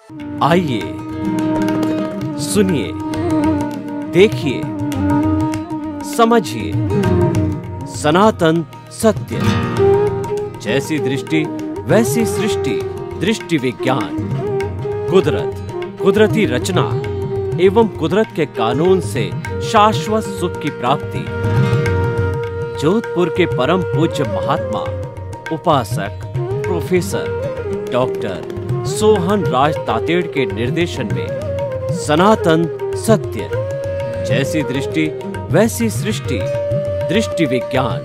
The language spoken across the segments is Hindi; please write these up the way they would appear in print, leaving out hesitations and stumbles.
आइए, सुनिए, देखिए, समझिए सनातन सत्य। जैसी दृष्टि वैसी सृष्टि, दृष्टि विज्ञान। कुदरत, कुदरती रचना एवं कुदरत के कानून से शाश्वत सुख की प्राप्ति। जोधपुर के परम पूज्य महात्मा उपासक प्रोफेसर डॉक्टर सोहन राज तातेड़ के निर्देशन में सनातन सत्य। जैसी दृष्टि वैसी सृष्टि, दृष्टि विज्ञान।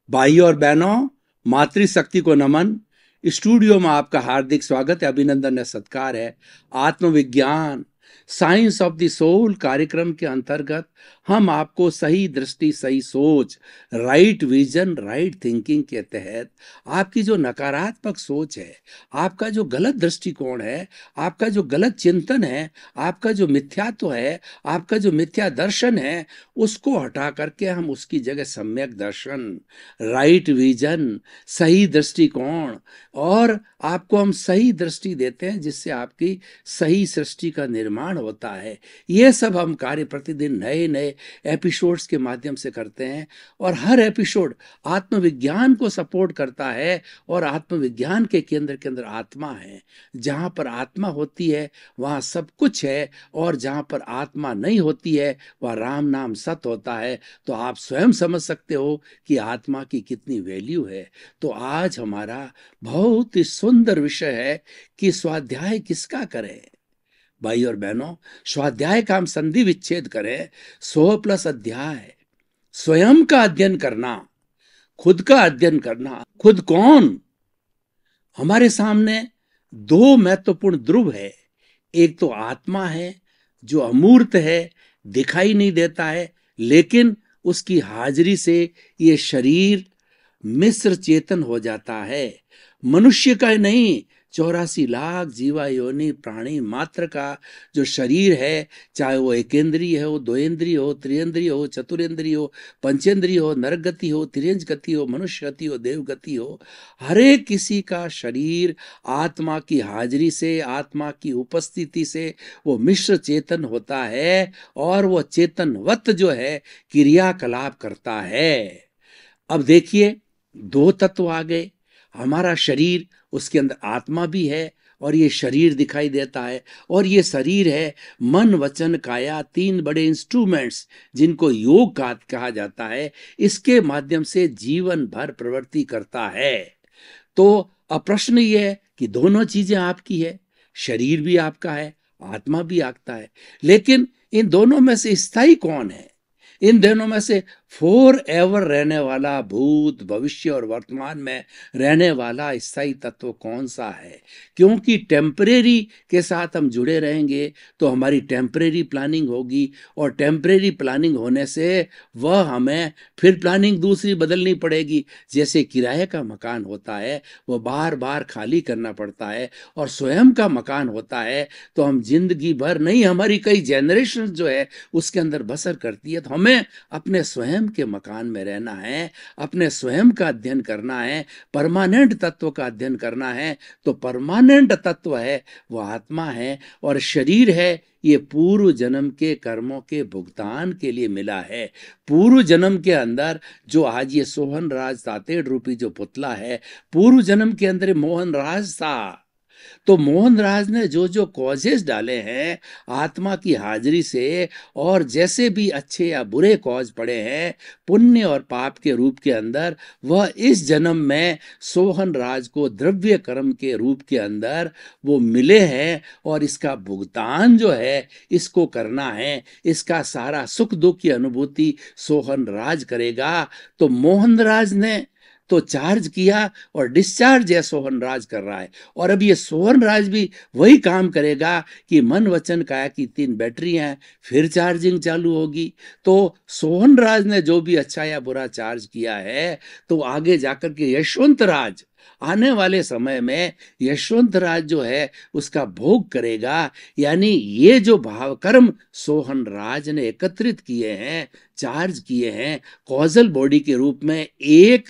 भाई और बहनों, मातृशक्ति को नमन। स्टूडियो में आपका हार्दिक स्वागत है, अभिनंदन है, सत्कार है। आत्मविज्ञान साइंस ऑफ द सोल कार्यक्रम के अंतर्गत हम आपको सही दृष्टि, सही सोच, राइट विजन, राइट थिंकिंग के तहत आपकी जो नकारात्मक सोच है, आपका जो गलत दृष्टिकोण है, आपका जो गलत चिंतन है, आपका जो मिथ्यात्व है, आपका जो मिथ्या दर्शन है, उसको हटा करके हम उसकी जगह सम्यक दर्शन, राइट विजन, सही दृष्टिकोण और आपको हम सही दृष्टि देते हैं, जिससे आपकी सही सृष्टि का निर्माण होता है। ये सब हम कार्य प्रतिदिन नए नए एपिसोड्स के माध्यम से करते हैं और हर एपिसोड आत्मविज्ञान को सपोर्ट करता है और आत्मविज्ञान के अंदर आत्मा है। जहाँ पर आत्मा होती है वहाँ सब कुछ है और जहाँ पर आत्मा नहीं होती है वहाँ राम नाम सत होता है। तो आप स्वयं समझ सकते हो कि आत्मा की कितनी वैल्यू है। तो आज हमारा बहुत ही सुंदर विषय है कि स्वाध्याय किसका करें। भाई और बहनों, स्वाध्याय का हम संधि विच्छेद करें। 100+ अध्याय, स्वयं का अध्ययन करना, खुद का अध्ययन करना। खुद कौन? हमारे सामने दो महत्वपूर्ण ध्रुव है। एक तो आत्मा है जो अमूर्त है, दिखाई नहीं देता है, लेकिन उसकी हाजिरी से ये शरीर मिश्र चेतन हो जाता है। मनुष्य का नहीं, 84 लाख जीवा योनि प्राणी मात्र का जो शरीर है, चाहे वो एकेंद्रीय हो, द्वेंद्रीय हो, त्रिएंद्रीय हो, चतुरेंद्रीय हो, पंचेंद्रीय हो, नरक गति हो, तिर्यंज गति हो, मनुष्य गति हो, देव गति हो, हर एक किसी का शरीर आत्मा की हाजिरी से, आत्मा की उपस्थिति से वो मिश्र चेतन होता है और वो चेतनवत जो है क्रियाकलाप करता है। अब देखिए, दो तत्व आ गए। हमारा शरीर, उसके अंदर आत्मा भी है और ये शरीर दिखाई देता है और ये शरीर है मन वचन काया, 3 बड़े इंस्ट्रूमेंट्स जिनको योग कहा जाता है। इसके माध्यम से जीवन भर प्रवृत्ति करता है। तो अब प्रश्न ये है कि दोनों चीजें आपकी है, शरीर भी आपका है, आत्मा भी आपका है, लेकिन इन दोनों में से स्थायी कौन है? इन दोनों में से फॉर एवर रहने वाला, भूत भविष्य और वर्तमान में रहने वाला स्थायी तत्व कौन सा है? क्योंकि टेम्परेरी के साथ हम जुड़े रहेंगे तो हमारी टेम्परेरी प्लानिंग होगी और टेम्परेरी प्लानिंग होने से वह हमें फिर प्लानिंग दूसरी बदलनी पड़ेगी। जैसे किराए का मकान होता है, वह बार बार खाली करना पड़ता है, और स्वयं का मकान होता है तो हम जिंदगी भर नहीं, हमारी कई जनरेशन जो है उसके अंदर बसर करती है। तो हमें अपने स्वयं के मकान में रहना है, अपने स्वयं का अध्ययन करना है, परमानेंट तत्व का अध्ययन करना है। तो परमानेंट तत्व है वो आत्मा है और शरीर है ये पूर्व जन्म के कर्मों के भुगतान के लिए मिला है। पूर्व जन्म के अंदर जो आज ये सोहन राज तातेड़ रूपी जो पुतला है, पूर्व जन्म के अंदर मोहन राज था। तो मोहन राज ने जो जो कॉजेस डाले हैं आत्मा की हाजिरी से, और जैसे भी अच्छे या बुरे कॉज पड़े हैं पुण्य और पाप के रूप के अंदर, वह इस जन्म में सोहन राज को द्रव्य कर्म के रूप के अंदर वो मिले हैं और इसका भुगतान जो है इसको करना है। इसका सारा सुख दुख की अनुभूति सोहन राज करेगा। तो मोहन राज ने तो चार्ज किया और डिस्चार्ज है सोहन राज कर रहा है। और अब ये सोहन राज भी वही काम करेगा कि मन वचन काया की 3 बैटरी हैं, फिर चार्जिंग चालू होगी। तो सोहन राज ने जो भी अच्छा या बुरा चार्ज किया है तो आगे जाकर के यशवंत राज आने वाले समय में यशवंत राज जो है उसका भोग करेगा। यानी ये जो भाव कर्म सोहन राज ने एकत्रित किए हैं, चार्ज किए हैं कॉजल बॉडी के रूप में, एक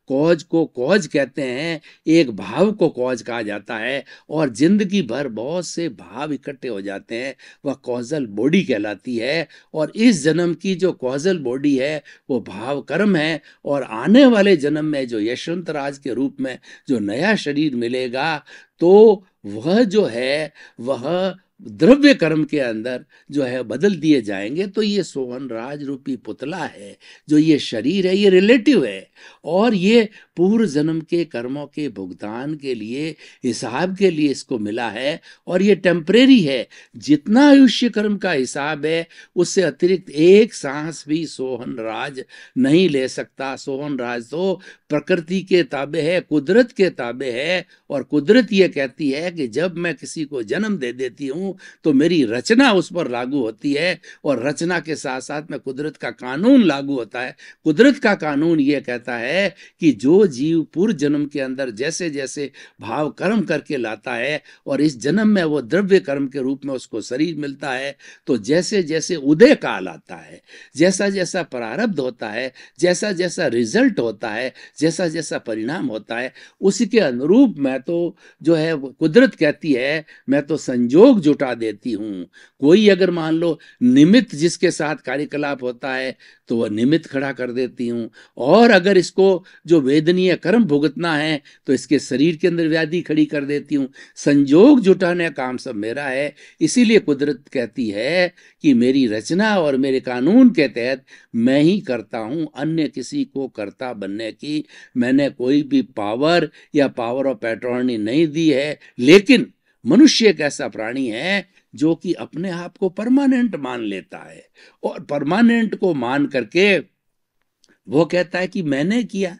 कॉज को कॉज कहते हैं, एक भाव को कॉज कहा जाता है, और जिंदगी भर बहुत से भाव इकट्ठे हो जाते हैं, वह कॉजल बॉडी कहलाती है। और इस जन्म की जो कॉजल बॉडी है वो भाव कर्म है, और आने वाले जन्म में जो यशवंत राज के रूप में जो नया शरीर मिलेगा तो वह जो है वह द्रव्य कर्म के अंदर जो है बदल दिए जाएंगे। तो ये सोहन राज रूपी पुतला है, जो ये शरीर है, ये रिलेटिव है, और ये पूर्व जन्म के कर्मों के भुगतान के लिए, हिसाब के लिए इसको मिला है, और ये टेम्परेरी है। जितना आयुष्य कर्म का हिसाब है उससे अतिरिक्त एक सांस भी सोहन राज नहीं ले सकता। सोहन राज तो प्रकृति के ताबे है, कुदरत के ताबे है, और कुदरत ये कहती है कि जब मैं किसी को जन्म दे देती हूँ तो मेरी रचना उस पर लागू होती है, और रचना के साथ साथ में कुदरत का कानून लागू होता है। कुदरत का कानून ये कहता है कि जो जीव पूर्व जन्म के अंदर जैसे जैसे भाव कर्म करके लाता है, और इस जन्म में वो द्रव्य कर्म के रूप में उसको शरीर मिलता है, तो जैसे जैसे उदय काल आता है, जैसा जैसा प्रारब्ध होता है, जैसा जैसा रिजल्ट होता है, जैसा जैसा परिणाम होता है, उसी के अनुरूप मैं तो जो है कुदरत कहती है मैं तो संजोग जुटा देती हूँ। कोई अगर मान लो निमित्त जिसके साथ कार्यकलाप होता है तो वह निमित्त खड़ा कर देती हूँ, और अगर इसको जो वेदनीय कर्म भुगतना है तो इसके शरीर के अंदर व्याधि खड़ी कर देती हूँ। संजोग जुटाने का काम सब मेरा है। इसीलिए कुदरत कहती है कि मेरी रचना और मेरे कानून के तहत मैं ही करता हूँ, अन्य किसी को कर्ता बनने की मैंने कोई भी पावर या पावर ऑफ अटॉर्नी नहीं दी है। लेकिन मनुष्य एक ऐसा प्राणी है जो कि अपने आप को परमानेंट मान लेता है, और परमानेंट को मान करके वो कहता है कि मैंने किया।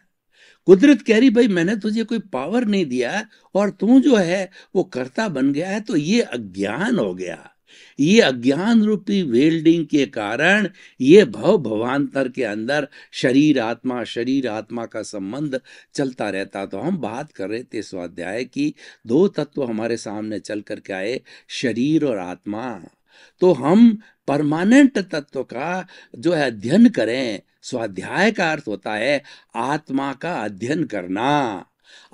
कुदरत कह रही भाई मैंने तुझे कोई पावर नहीं दिया और तू जो है वो कर्ता बन गया है, तो ये अज्ञान हो गया। ये अज्ञान रूपी वेल्डिंग के कारण ये भव भवांतर के अंदर शरीर आत्मा का संबंध चलता रहता। तो हम बात कर रहे थे स्वाध्याय की, दो तत्व हमारे सामने चल करके आए, शरीर और आत्मा। तो हम परमानेंट तत्व का जो है अध्ययन करें। स्वाध्याय का अर्थ होता है आत्मा का अध्ययन करना,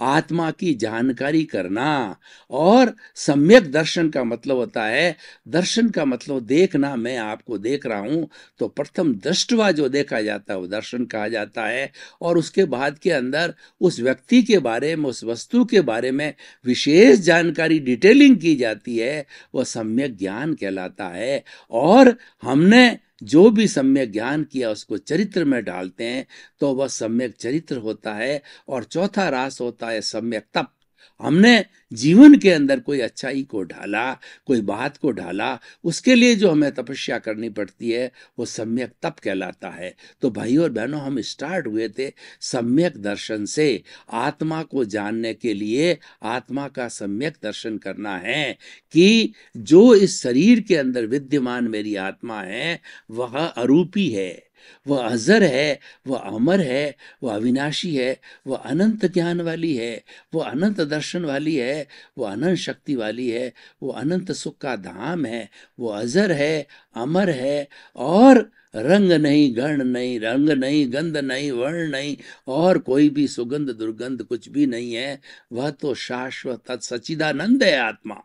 आत्मा की जानकारी करना, और सम्यक दर्शन का मतलब होता है, दर्शन का मतलब देखना। मैं आपको देख रहा हूं तो प्रथम दृष्टवा जो देखा जाता है वो दर्शन कहा जाता है, और उसके बाद के अंदर उस व्यक्ति के बारे में, उस वस्तु के बारे में विशेष जानकारी डिटेलिंग की जाती है, वह सम्यक ज्ञान कहलाता है। और हमने जो भी सम्यक ज्ञान किया उसको चरित्र में डालते हैं तो वह सम्यक चरित्र होता है। और चौथा रास होता है सम्यक तप। हमने जीवन के अंदर कोई अच्छाई को ढाला, कोई बात को ढाला, उसके लिए जो हमें तपस्या करनी पड़ती है वो सम्यक तप कहलाता है। तो भाई और बहनों, हम स्टार्ट हुए थे सम्यक दर्शन से। आत्मा को जानने के लिए आत्मा का सम्यक दर्शन करना है कि जो इस शरीर के अंदर विद्यमान मेरी आत्मा है वह अरूपी है, वह अजर है, वह अमर है, वह अविनाशी है, वह अनंत ज्ञान वाली है, वह अनंत दर्शन वाली है, वह अनंत शक्ति वाली है, वह अनंत सुख का धाम है, वह अजर है, अमर है, और रंग नहीं, गण नहीं, रंग नहीं, गंध नहीं, वर्ण नहीं, और कोई भी सुगंध दुर्गंध कुछ भी नहीं है। वह तो शाश्वत सच्चिदानंद है आत्मा।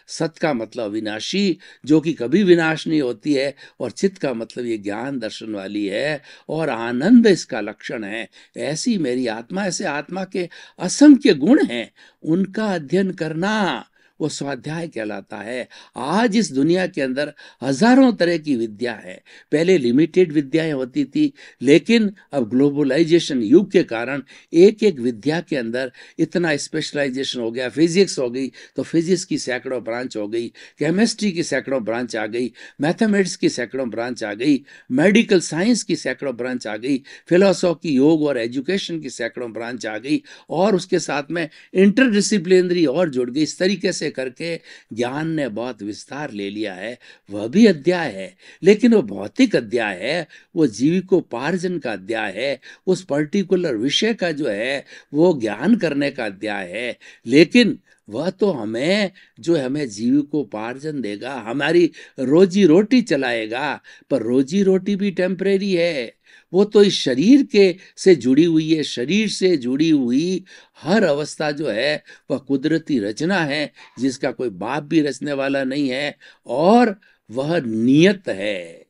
सत का मतलब विनाशी, जो कि कभी विनाश नहीं होती है, और चित का मतलब ये ज्ञान दर्शन वाली है, और आनंद इसका लक्षण है। ऐसी मेरी आत्मा, ऐसे आत्मा के असंख्य गुण हैं, उनका अध्ययन करना वो स्वाध्याय कहलाता है। आज इस दुनिया के अंदर हजारों तरह की विद्या है। पहले लिमिटेड विद्याएं होती थी, लेकिन अब ग्लोबलाइजेशन युग के कारण एक एक विद्या के अंदर इतना स्पेशलाइजेशन हो गया। फिजिक्स हो गई तो फिजिक्स की सैकड़ों ब्रांच हो गई, केमिस्ट्री की सैकड़ों ब्रांच आ गई, मैथमेटिक्स की सैकड़ों ब्रांच आ गई, मेडिकल साइंस की सैकड़ों ब्रांच आ गई, फिलोसॉफी, योग और एजुकेशन की सैकड़ों ब्रांच आ गई, और उसके साथ में इंटरडिसिप्लिनरी और जुड़ गई। इस तरीके से ऐसे करके ज्ञान ने बहुत विस्तार ले लिया है, वह भी अध्याय है, लेकिन वो भौतिक अध्याय है, वो जीविकोपार्जन का अध्याय है, उस पर्टिकुलर विषय का जो है वो ज्ञान करने का अध्याय है। लेकिन वह तो हमें जीविकोपार्जन देगा, हमारी रोजी रोटी चलाएगा, पर रोजी रोटी भी टेम्परेरी है। वो तो इस शरीर के से जुड़ी हुई है, शरीर से जुड़ी हुई हर अवस्था जो है वह कुदरती रचना है, जिसका कोई बाप भी रचने वाला नहीं है, और वह नियत है।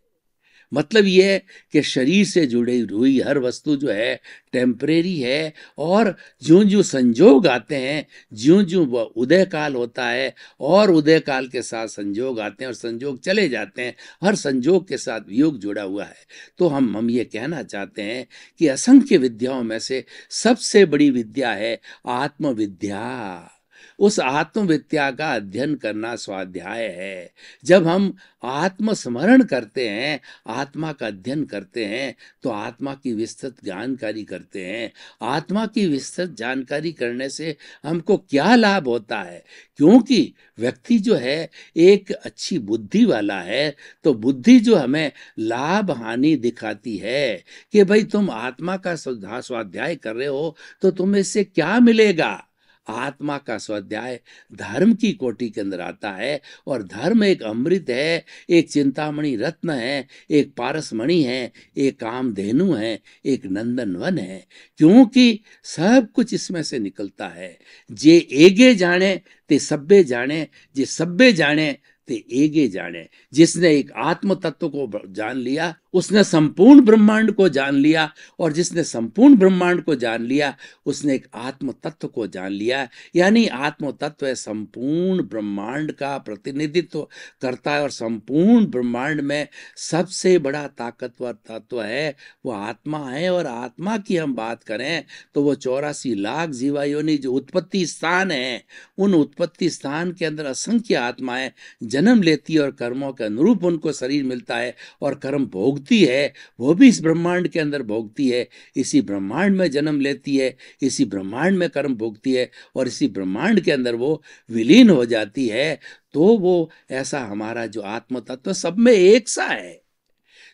मतलब ये है कि शरीर से जुड़ी हुई हर वस्तु जो है टेम्परेरी है, और ज्यों ज्यों संजोग आते हैं, ज्यों ज्यों वह उदय काल होता है, और उदय काल के साथ संजोग आते हैं और संजोग चले जाते हैं, हर संजोग के साथ वियोग जुड़ा हुआ है। तो हम ये कहना चाहते हैं कि असंख्य विद्याओं में से सबसे बड़ी विद्या है आत्मविद्या। उस आत्मविद्या का अध्ययन करना स्वाध्याय है। जब हम आत्मस्मरण करते हैं, आत्मा का अध्ययन करते हैं, तो आत्मा की विस्तृत जानकारी करते हैं। आत्मा की विस्तृत जानकारी करने से हमको क्या लाभ होता है? क्योंकि व्यक्ति जो है एक अच्छी बुद्धि वाला है, तो बुद्धि जो हमें लाभ हानि दिखाती है कि भाई तुम आत्मा का स्वाध्याय कर रहे हो तो तुम्हें इससे क्या मिलेगा। आत्मा का स्वाध्याय धर्म की कोटि के अंदर आता है, और धर्म एक अमृत है, एक चिंतामणि रत्न है, एक पारसमणि है, एक कामधेनु है, एक नंदनवन है, क्योंकि सब कुछ इसमें से निकलता है। जे एगे जाने ते सब्बे जाने, जे सब्बे जाने ते एगे जाने। जिसने एक आत्म तत्व को जान लिया उसने संपूर्ण ब्रह्मांड को जान लिया, और जिसने संपूर्ण ब्रह्मांड को जान लिया उसने एक आत्म तत्व को जान लिया। यानी आत्म तत्व है संपूर्ण ब्रह्मांड का प्रतिनिधित्व करता है, और संपूर्ण ब्रह्मांड में सबसे बड़ा ताकतवर तत्व है वो आत्मा है। और आत्मा की हम बात करें तो वो 84 लाख जीवा योनि जो उत्पत्ति स्थान है, उन उत्पत्ति स्थान के अंदर असंख्य आत्माएं जन्म लेती है, और कर्मों के अनुरूप उनको शरीर मिलता है और कर्म भोगती है। वो भी इस ब्रह्मांड के अंदर भोगती है, इसी ब्रह्मांड में जन्म लेती है, इसी ब्रह्मांड में कर्म भोगती है, और इसी ब्रह्मांड के अंदर वो विलीन हो जाती है। तो वो ऐसा हमारा जो आत्म तत्व सब में एक सा है।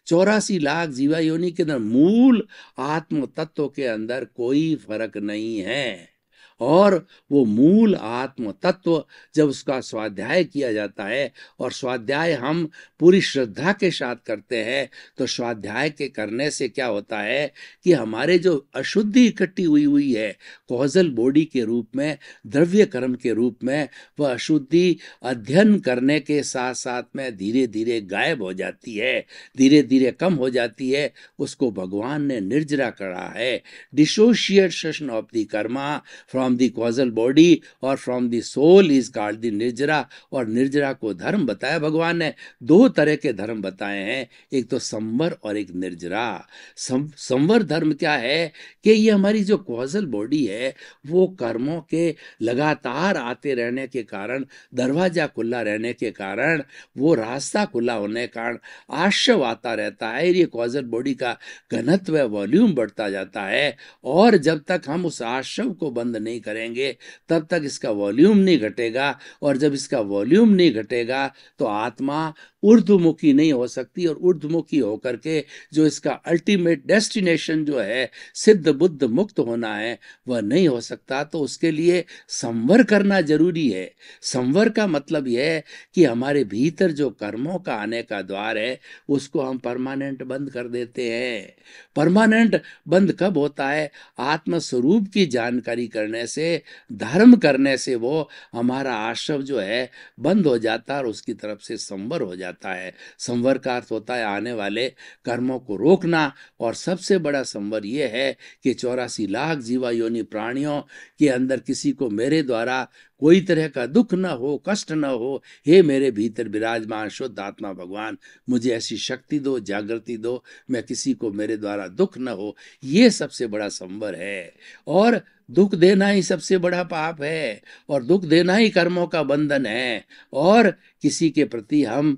84 लाख जीवा योनि के अंदर मूल आत्म तत्व के अंदर कोई फर्क नहीं है, और वो मूल आत्म तत्व जब उसका स्वाध्याय किया जाता है, और स्वाध्याय हम पूरी श्रद्धा के साथ करते हैं, तो स्वाध्याय के करने से क्या होता है कि हमारे जो अशुद्धि इकट्ठी हुई है कॉजल बॉडी के रूप में, द्रव्य कर्म के रूप में, वह अशुद्धि अध्ययन करने के साथ साथ में धीरे धीरे गायब हो जाती है, धीरे धीरे कम हो जाती है। उसको भगवान ने निर्जरा करा है, dissociation of the karma from the causal body और from the soul is called the nirjara. और निर्जरा को धर्म बताया भगवान ने, दो तरह के धर्म बताए हैं, एक तो संवर और एक निर्जरा। संवर धर्म क्या है कि ये हमारी जो कॉजल बॉडी है वो कर्मों के लगातार आते रहने के कारण, दरवाजा खुला रहने के कारण, वो रास्ता खुला होने के कारण आश्रव आता रहता है। ये कॉजल बॉडी का घनत्व वॉल्यूम बढ़ता जाता है, और जब तक हम उस आश्रव को बंद नहीं करेंगे तब तक इसका वॉल्यूम नहीं घटेगा, और जब इसका वॉल्यूम नहीं घटेगा तो आत्मा ऊर्ध्वमुखी नहीं हो सकती, और ऊर्ध्वमुखी होकर के जो इसका अल्टीमेट डेस्टिनेशन जो है सिद्ध बुद्ध मुक्त होना है वह नहीं हो सकता। तो उसके लिए संवर करना जरूरी है। संवर का मतलब यह है कि हमारे भीतर जो कर्मों का आने का द्वार है उसको हम परमानेंट बंद कर देते हैं। परमानेंट बंद कब होता है? आत्म स्वरूप की जानकारी करने से, धर्म करने से वो हमारा आश्रव जो है बंद हो जाता है, और उसकी तरफ से संवर हो जाता है। संवर का अर्थ होता है आने वाले कर्मों को रोकना, और सबसे बड़ा संवर ये है कि 84 लाख जीवा योनि प्राणियों के अंदर किसी को मेरे द्वारा कोई तरह का दुख न हो, कष्ट न हो। हे मेरे भीतर विराजमान शुद्ध आत्मा भगवान, मुझे ऐसी शक्ति दो, जागृति दो, मैं किसी को मेरे द्वारा दुख न हो। ये सबसे बड़ा संवर है, और दुख देना ही सबसे बड़ा पाप है, और दुख देना ही कर्मों का बंधन है। और किसी के प्रति हम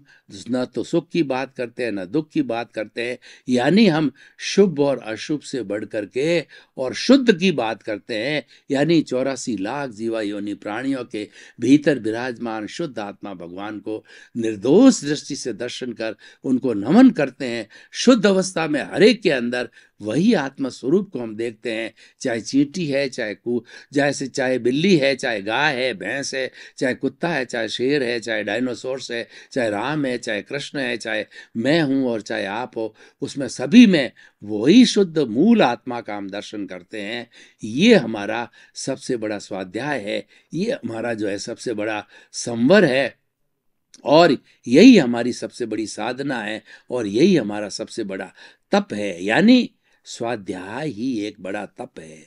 न तो सुख की बात करते हैं न दुख की बात करते हैं, यानी हम शुभ और अशुभ से बढ़ करके और शुद्ध की बात करते हैं। यानी 84 लाख जीवा योनि प्राणी प्राणियों के भीतर विराजमान शुद्ध आत्मा भगवान को निर्दोष दृष्टि से दर्शन कर उनको नमन करते हैं। शुद्ध अवस्था में हर एक के अंदर वही आत्म स्वरूप को हम देखते हैं, चाहे चींटी है, चाहे बिल्ली है, चाहे गाय है, भैंस है, चाहे कुत्ता है, चाहे शेर है, चाहे डायनासोर्स है, चाहे राम है, चाहे कृष्ण है, चाहे मैं हूं और चाहे आप हो, उसमें सभी में वही शुद्ध मूल आत्मा का हम दर्शन करते हैं। ये हमारा सबसे बड़ा स्वाध्याय है, ये हमारा जो है सबसे बड़ा संवर है, और यही हमारी सबसे बड़ी साधना है, और यही हमारा सबसे बड़ा तप है। यानी स्वाध्याय ही एक बड़ा तप है।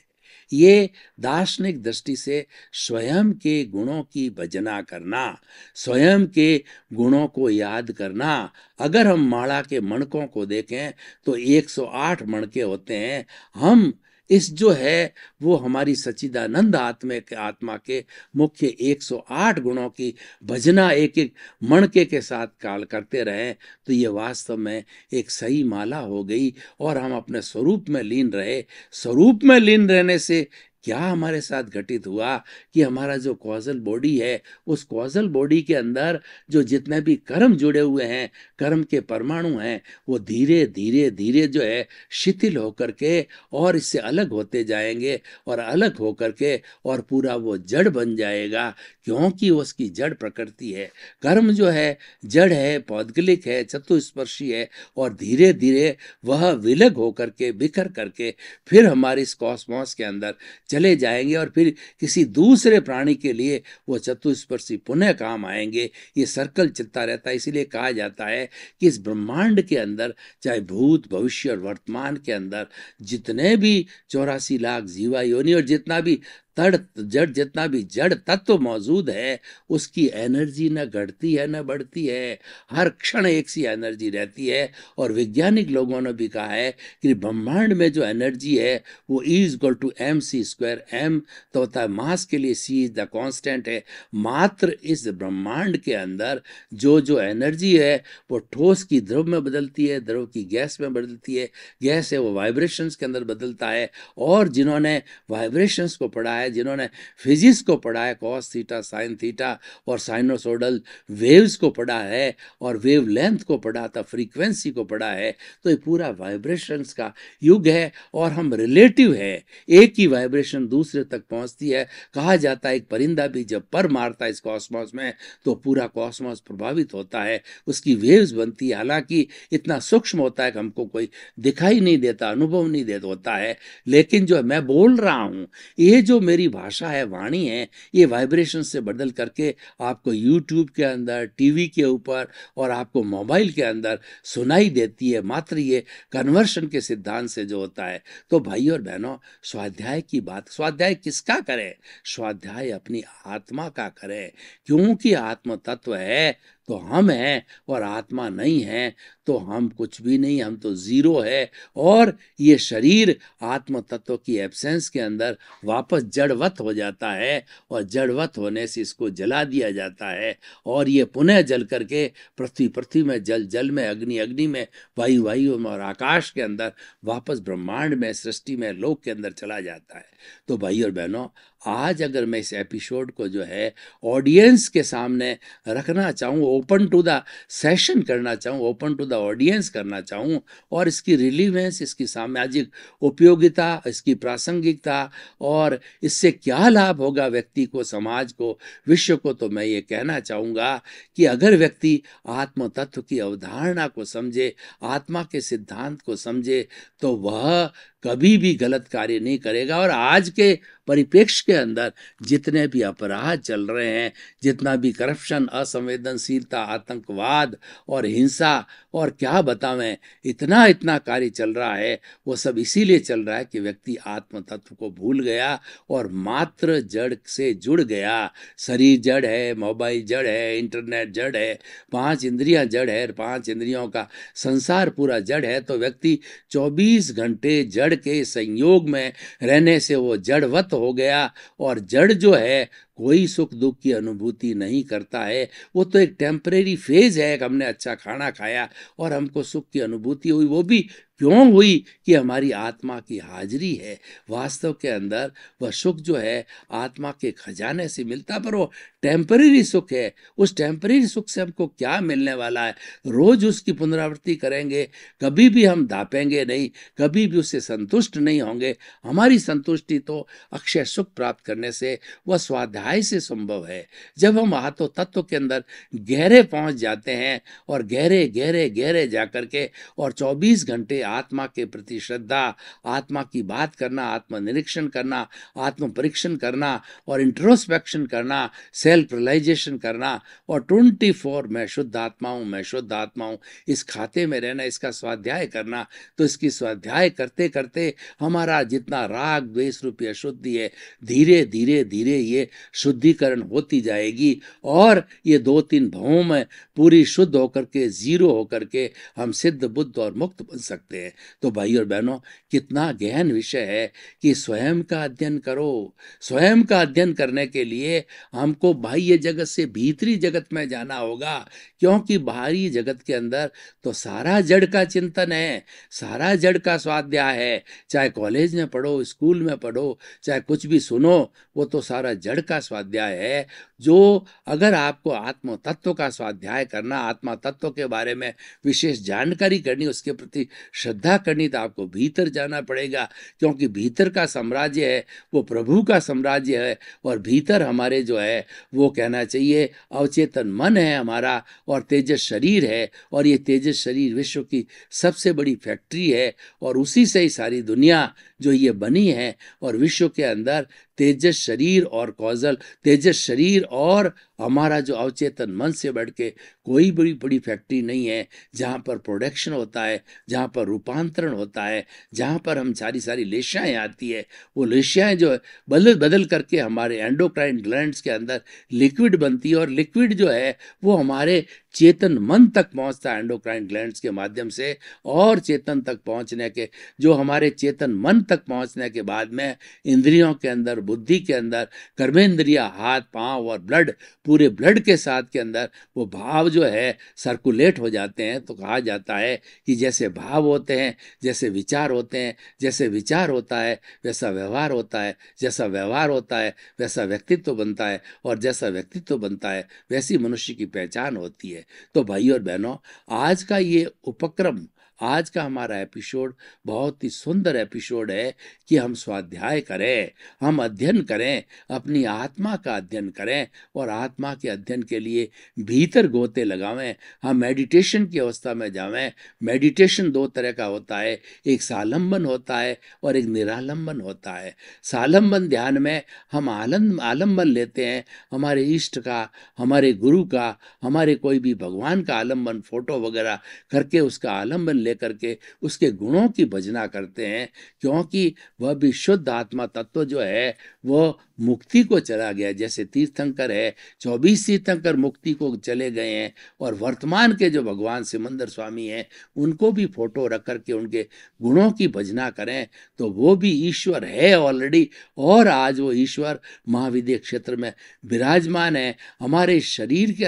ये दार्शनिक दृष्टि से स्वयं के गुणों की भजना करना, स्वयं के गुणों को याद करना। अगर हम माणा के मणकों को देखें तो 108 मणके होते हैं। हम इस जो है वो हमारी सच्चिदानंद आत्मा के मुख्य 108 गुणों की भजना एक एक मणके के साथ काल करते रहें तो ये वास्तव में एक सही माला हो गई, और हम अपने स्वरूप में लीन रहे। स्वरूप में लीन रहने से क्या हमारे साथ घटित हुआ कि हमारा जो कॉजल बॉडी है, उस कॉजल बॉडी के अंदर जो जितने भी कर्म जुड़े हुए हैं, कर्म के परमाणु हैं, वो धीरे धीरे धीरे जो है शिथिल होकर के और इससे अलग होते जाएंगे, और अलग होकर के और पूरा वो जड़ बन जाएगा, क्योंकि उसकी जड़ प्रकृति है। कर्म जो है जड़ है, पौद्गलिक है, चतुस्पर्शी है, और धीरे धीरे वह विलग होकर के बिखर करके फिर हमारे इस कॉस्मोस के अंदर चले जाएंगे, और फिर किसी दूसरे प्राणी के लिए वो चतुस्पर्शी पुनः काम आएंगे। ये सर्कल चलता रहता है। इसीलिए कहा जाता है कि इस ब्रह्मांड के अंदर चाहे भूत भविष्य और वर्तमान के अंदर जितने भी 84 लाख जीवा योनि और जितना भी जितना भी जड़ तत्व मौजूद है, उसकी एनर्जी न घटती है न बढ़ती है, हर क्षण एक सी एनर्जी रहती है। और वैज्ञानिक लोगों ने भी कहा है कि ब्रह्मांड में जो एनर्जी है वो E=mc²। m तो होता है मास के लिए, c इज द कांस्टेंट है। मात्र इस ब्रह्मांड के अंदर जो जो एनर्जी है वो ठोस की द्रव में बदलती है, द्रव की गैस में बदलती है, गैस है वो वाइब्रेशंस के अंदर बदलता है। और जिन्होंने वाइब्रेशंस को पढ़ा है, जिन्होंने फिजिक्स को पढ़ा है, कॉस थीटा साइन थीटा और साइनोसोडल वेव्स को पढ़ा है, और वेव लेंथ को पढ़ा था, फ्रीक्वेंसी को पढ़ा है, तो ये पूरा वाइब्रेशंस का युग है। और हम रिलेटिव है, एक ही वाइब्रेशन दूसरे तक पहुंचती है। कहा जाता है एक परिंदा भी जब पर मारता है इस कॉस्मोस में तो पूरा कॉस्मोस प्रभावित होता है, उसकी वेव्स बनती है। हालांकि इतना सूक्ष्म होता है कि हमको कोई दिखाई नहीं देता, अनुभव नहीं देता होता है, लेकिन जो मैं बोल रहा हूं, ये जो मेरी भाषा है, वाणी है, ये वाइब्रेशन से बदल करके आपको यूट्यूब के अंदर, टीवी के ऊपर और आपको मोबाइल के अंदर सुनाई देती है, मात्र ये कन्वर्शन के सिद्धांत से जो होता है। तो भाई और बहनों, स्वाध्याय की बात, स्वाध्याय किसका करें? स्वाध्याय अपनी आत्मा का करें, क्योंकि आत्म तत्व है तो हम हैं, और आत्मा नहीं है तो हम कुछ भी नहीं, हम तो जीरो है। और ये शरीर आत्म तत्व की एब्सेंस के अंदर वापस जड़वत हो जाता है, और जड़वत होने से इसको जला दिया जाता है, और ये पुनः जल करके पृथ्वी में, जल में, अग्नि में, वायु में और आकाश के अंदर वापस ब्रह्मांड में, सृष्टि में, लोक के अंदर चला जाता है। तो भाई और बहनों, आज अगर मैं इस एपिसोड को जो है ऑडियंस के सामने रखना चाहूँ, ओपन टू द सेशन करना चाहूँ, ओपन टू द ऑडियंस करना चाहूँ, और इसकी रिलीवेंस, इसकी सामाजिक उपयोगिता, इसकी प्रासंगिकता और इससे क्या लाभ होगा व्यक्ति को, समाज को, विश्व को, तो मैं ये कहना चाहूँगा कि अगर व्यक्ति आत्म तत्व की अवधारणा को समझे, आत्मा के सिद्धांत को समझे, तो वह कभी भी गलत कार्य नहीं करेगा। और आज के परिप्रेक्ष्य के अंदर जितने भी अपराध चल रहे हैं, जितना भी करप्शन, असंवेदनशीलता, आतंकवाद और हिंसा और क्या बतावें, इतना कार्य चल रहा है, वो सब इसीलिए चल रहा है कि व्यक्ति आत्म तत्व को भूल गया और मात्र जड़ से जुड़ गया। शरीर जड़ है, मोबाइल जड़ है, इंटरनेट जड़ है, 5 इंद्रियां जड़ है, 5 इंद्रियों का संसार पूरा जड़ है। तो व्यक्ति 24 घंटे जड़ के संयोग में रहने से वो जड़वत हो गया, और जड़ जो है कोई सुख दुख की अनुभूति नहीं करता है। वो तो एक टेम्परेरी फेज है कि हमने अच्छा खाना खाया और हमको सुख की अनुभूति हुई, वो भी क्यों हुई कि हमारी आत्मा की हाजिरी है। वास्तव के अंदर वह सुख जो है आत्मा के खजाने से मिलता, पर वो टेम्परेरी सुख है। उस टेम्परेरी सुख से हमको क्या मिलने वाला है? रोज उसकी पुनरावृत्ति करेंगे, कभी भी हम दापेंगे नहीं, कभी भी उससे संतुष्ट नहीं होंगे। हमारी संतुष्टि तो अक्षय सुख प्राप्त करने से, वह स्वाध्याय से संभव है। जब हम आत्म तत्व के अंदर गहरे पहुंच जाते हैं और गहरे गहरे गहरे जाकर के और 24 घंटे आत्मा के प्रति श्रद्धा, आत्मा की बात करना, आत्मनिरीक्षण करना, आत्म परीक्षण करना और इंट्रोस्पेक्शन करना, सेल्फ रियलाइजेशन करना और 24 मैं शुद्ध आत्मा हूं, मैं शुद्ध आत्मा हूं, इस खाते में रहना, इसका स्वाध्याय करना। तो इसकी स्वाध्याय करते करते हमारा जितना राग द्वेष रूपी अशुद्धि है, धीरे धीरे धीरे ये शुद्धिकरण होती जाएगी और ये 2-3 भावों में पूरी शुद्ध होकर के, जीरो होकर के हम सिद्ध, बुद्ध और मुक्त बन सकते हैं। तो भाई और बहनों, कितना गहन विषय है कि स्वयं का अध्ययन करो। स्वयं का अध्ययन करने के लिए हमको बाह्य जगत से भीतरी जगत में जाना होगा, क्योंकि बाहरी जगत के अंदर तो सारा जड़ का चिंतन है, सारा जड़ का स्वाध्याय है। चाहे कॉलेज में पढ़ो, स्कूल में पढ़ो, चाहे कुछ भी सुनो, वो तो सारा जड़ का स्वाध्याय है। जो अगर आपको आत्म तत्व का स्वाध्याय करना, आत्मा तत्व के बारे में विशेष जानकारी करनी, उसके प्रति श्रद्धा करनी, तो आपको भीतर जाना पड़ेगा, क्योंकि भीतर का साम्राज्य है वो प्रभु का साम्राज्य है। और भीतर हमारे जो है वो कहना चाहिए अवचेतन मन है हमारा, और तेजस शरीर है, और ये तेजस शरीर विश्व की सबसे बड़ी फैक्ट्री है और उसी से ही सारी दुनिया जो ये बनी है। और विश्व के अंदर तेजस शरीर और कौशल, तेजस शरीर और हमारा जो अवचेतन मन से बढ़ के कोई बड़ी बड़ी फैक्ट्री नहीं है, जहाँ पर प्रोडक्शन होता है, जहाँ पर रूपांतरण होता है, जहाँ पर हम सारी लेशियाएँ आती है। वो लेशियाएँ जो है बदल बदल करके हमारे एंडोक्राइन ग्लैंड्स के अंदर लिक्विड बनती है, और लिक्विड जो है वो हमारे चेतन मन तक पहुंचता है एंडोक्राइन ग्लैंड्स के माध्यम से। और चेतन तक पहुंचने के, जो हमारे चेतन मन तक पहुंचने के बाद में इंद्रियों के अंदर, बुद्धि के अंदर, कर्मेंद्रिया, हाथ पांव और ब्लड, पूरे ब्लड के साथ के अंदर वो भाव जो है सर्कुलेट हो जाते हैं। तो कहा जाता है कि जैसे भाव होते हैं, जैसे विचार होते हैं, जैसे विचार होता है वैसा व्यवहार होता है, जैसा व्यवहार होता है वैसा व्यक्तित्व बनता है, और जैसा व्यक्तित्व बनता है वैसी मनुष्य की पहचान होती है। तो भाई और बहनों, आज का ये उपक्रम, आज का हमारा एपिसोड बहुत ही सुंदर एपिसोड है कि हम स्वाध्याय करें, हम अध्ययन करें, अपनी आत्मा का अध्ययन करें, और आत्मा के अध्ययन के लिए भीतर गोते लगावें, हम मेडिटेशन की अवस्था में जावें। मेडिटेशन 2 तरह का होता है, एक सालंबन होता है और एक निरालंबन होता है। सालंबन ध्यान में हम आलंबन लेते हैं, हमारे इष्ट का, हमारे गुरु का, हमारे कोई भी भगवान का आलंबन, फोटो वगैरह करके उसका आलंबन करके उसके गुणों की भजना करते हैं, क्योंकि वह भी शुद्ध आत्मा तत्व जो है वो मुक्ति को चला गया। जैसे तीर्थंकर है, 24 तीर्थंकर मुक्ति को चले गए हैं, और वर्तमान के जो भगवान सिमंदर स्वामी हैं उनको भी फोटो रख करके उनके गुणों की भजना करें, तो वो भी ईश्वर है ऑलरेडी, और आज वो ईश्वर महाविद्य क्षेत्र में विराजमान है। हमारे शरीर के,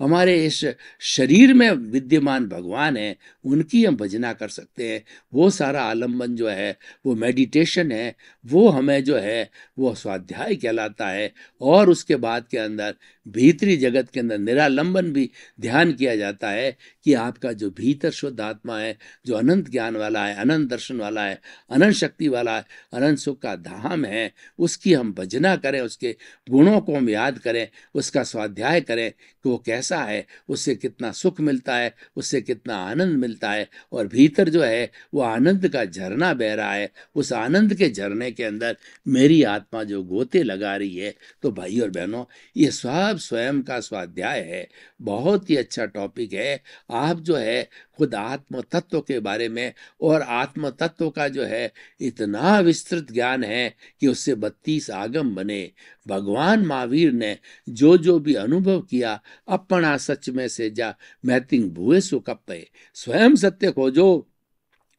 हमारे इस शरीर में विद्यमान भगवान है, उनकी हम भजना कर सकते हैं। वो सारा आलंबन जो है वो मेडिटेशन है, वो हमें जो है वो स्वाध्याय कहलाता है। और उसके बाद के अंदर भीतरी जगत के अंदर निरालंबन भी ध्यान किया जाता है कि आपका जो भीतर शुद्ध आत्मा है, जो अनंत ज्ञान वाला है, अनंत दर्शन वाला है, अनंत शक्ति वाला है, अनंत सुख का धाम है, उसकी हम भजना करें, उसके गुणों को हम याद करें, उसका स्वाध्याय करें कि वो कैसा है, उससे कितना सुख मिलता है, उससे कितना आनंद मिलता है, और भीतर जो है वो आनंद का झरना बह रहा है। उस आनंद के झरने के अंदर मेरी आत्मा जो गोते लगा रही है। तो भाई और बहनों, ये सब स्वयं का स्वाध्याय है। बहुत ही अच्छा टॉपिक है। आप जो है खुद आत्म तत्व के बारे में, और आत्म तत्व का जो है इतना विस्तृत ज्ञान है कि उससे 32 आगम बने। भगवान महावीर ने जो जो भी अनुभव किया, अपना सच में से जा मैतिंग भुए सु कप्पे, स्वयं सत्य खोजो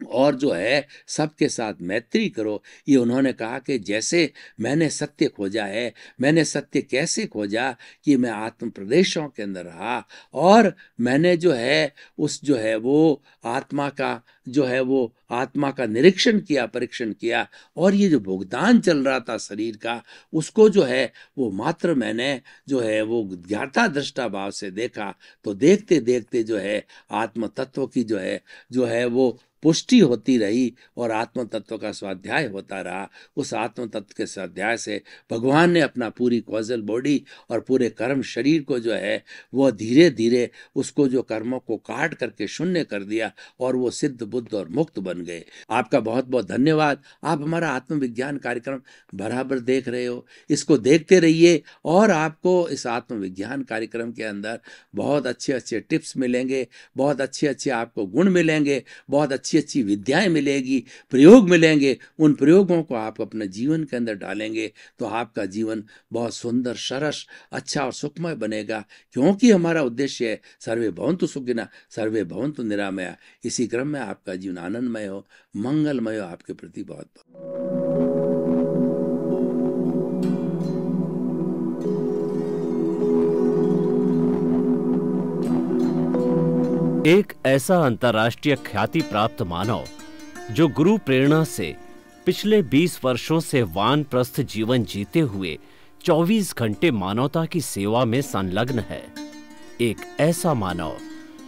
और जो है सबके साथ मैत्री करो। ये उन्होंने कहा कि जैसे मैंने सत्य खोजा है, मैंने सत्य कैसे खोजा कि मैं आत्म प्रदेशों के अंदर रहा और मैंने जो है उस जो है वो आत्मा का जो है वो आत्मा का निरीक्षण किया, परीक्षण किया, और ये जो भुगतान चल रहा था शरीर का, उसको जो है वो मात्र मैंने जो है वो ज्ञाता दृष्टा भाव से देखा। तो देखते देखते जो है आत्म तत्व की जो है वो पुष्टि होती रही और आत्म तत्व का स्वाध्याय होता रहा। उस आत्म तत्व के स्वाध्याय से भगवान ने अपना पूरी कॉजल बॉडी और पूरे कर्म शरीर को जो है वो धीरे धीरे उसको जो कर्मों को काट करके शून्य कर दिया और वो सिद्ध बुद्ध और मुक्त बन गए। आपका बहुत बहुत धन्यवाद। आप हमारा आत्मविज्ञान कार्यक्रम बराबर देख रहे हो, इसको देखते रहिए और आपको इस आत्मविज्ञान कार्यक्रम के अंदर बहुत अच्छे अच्छे टिप्स मिलेंगे, बहुत अच्छे अच्छे आपको गुण मिलेंगे, बहुत अच्छी अच्छी विद्याएं मिलेगी, प्रयोग मिलेंगे। उन प्रयोगों को आप अपने जीवन के अंदर डालेंगे तो आपका जीवन बहुत सुंदर, सरस, अच्छा और सुखमय बनेगा, क्योंकि हमारा उद्देश्य है सर्वे भवन्तु सुखिनः सर्वे भवन्तु निरामया। इसी क्रम में आपका जीवन आनंदमय हो, मंगलमय हो। आपके प्रति बहुत एक ऐसा अंतर्राष्ट्रीय ख्याति प्राप्त मानव जो गुरु प्रेरणा से पिछले 20 वर्षों से वानप्रस्थ जीवन जीते हुए 24 घंटे मानवता की सेवा में संलग्न है। एक ऐसा मानव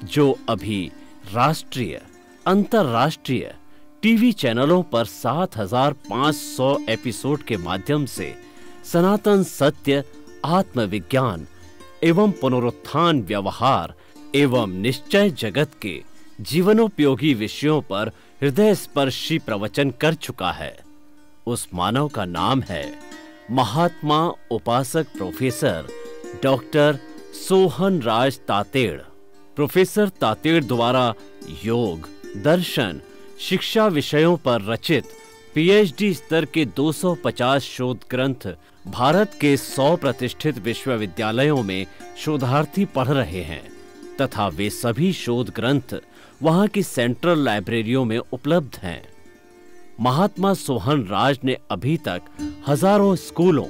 जो अभी राष्ट्रीय, अंतर्राष्ट्रीय टीवी चैनलों पर 7,500 एपिसोड के माध्यम से सनातन सत्य, आत्मविज्ञान एवं पुनरुत्थान व्यवहार एवं निश्चय जगत के जीवनोपयोगी विषयों पर हृदय स्पर्शी प्रवचन कर चुका है। उस मानव का नाम है महात्मा उपासक प्रोफेसर डॉक्टर सोहन राज तातेड़। प्रोफेसर तातेड़ द्वारा योग, दर्शन, शिक्षा विषयों पर रचित पीएचडी स्तर के 250 शोध ग्रंथ भारत के 100 प्रतिष्ठित विश्वविद्यालयों में शोधार्थी पढ़ रहे हैं तथा वे सभी शोध ग्रंथ वहां की सेंट्रल लाइब्रेरियों में उपलब्ध हैं। महात्मा सोहन राज ने अभी तक हजारों स्कूलों,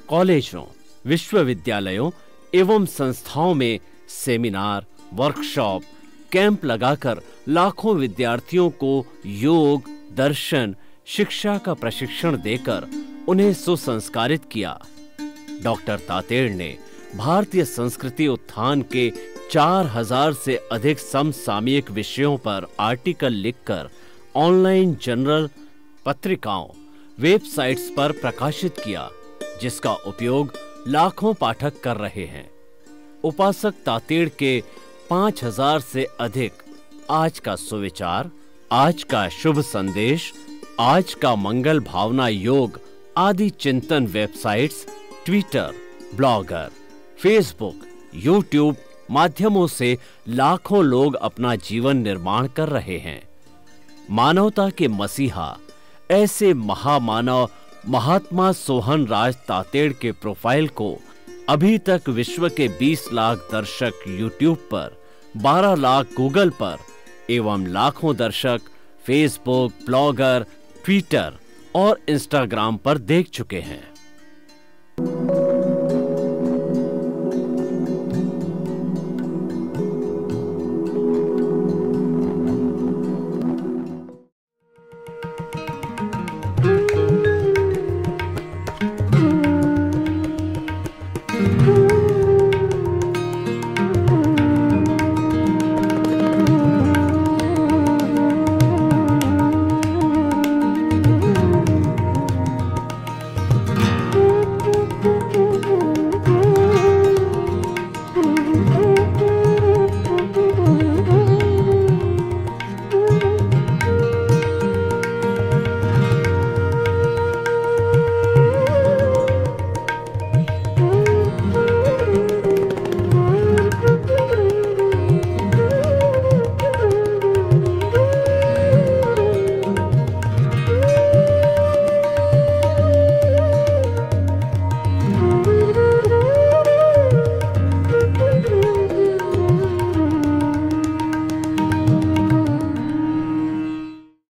कॉलेजों, विश्वविद्यालयों एवं संस्थाओं में सेमिनार, वर्कशॉप, कैंप लगाकर लाखों विद्यार्थियों को योग, दर्शन, शिक्षा का प्रशिक्षण देकर उन्हें सुसंस्कारित किया। डॉक्टर तातेड़ ने भारतीय संस्कृति उत्थान के 4000 से अधिक समसामयिक विषयों पर आर्टिकल लिखकर ऑनलाइन जर्नल, पत्रिकाओं, वेबसाइट्स पर प्रकाशित किया, जिसका उपयोग लाखों पाठक कर रहे हैं। उपासक तातेड़ के 5000 से अधिक आज का सुविचार, आज का शुभ संदेश, आज का मंगल भावना योग आदि चिंतन websites, Twitter, blogger, Facebook, YouTube माध्यमों से लाखों लोग अपना जीवन निर्माण कर रहे हैं। मानवता के मसीहा ऐसे महामानव महात्मा सोहन राज तातेड़ के प्रोफाइल को अभी तक विश्व के 20 लाख दर्शक यूट्यूब पर, 12 लाख गूगल पर एवं लाखों दर्शक फेसबुक, ब्लॉगर, ट्विटर और इंस्टाग्राम पर देख चुके हैं।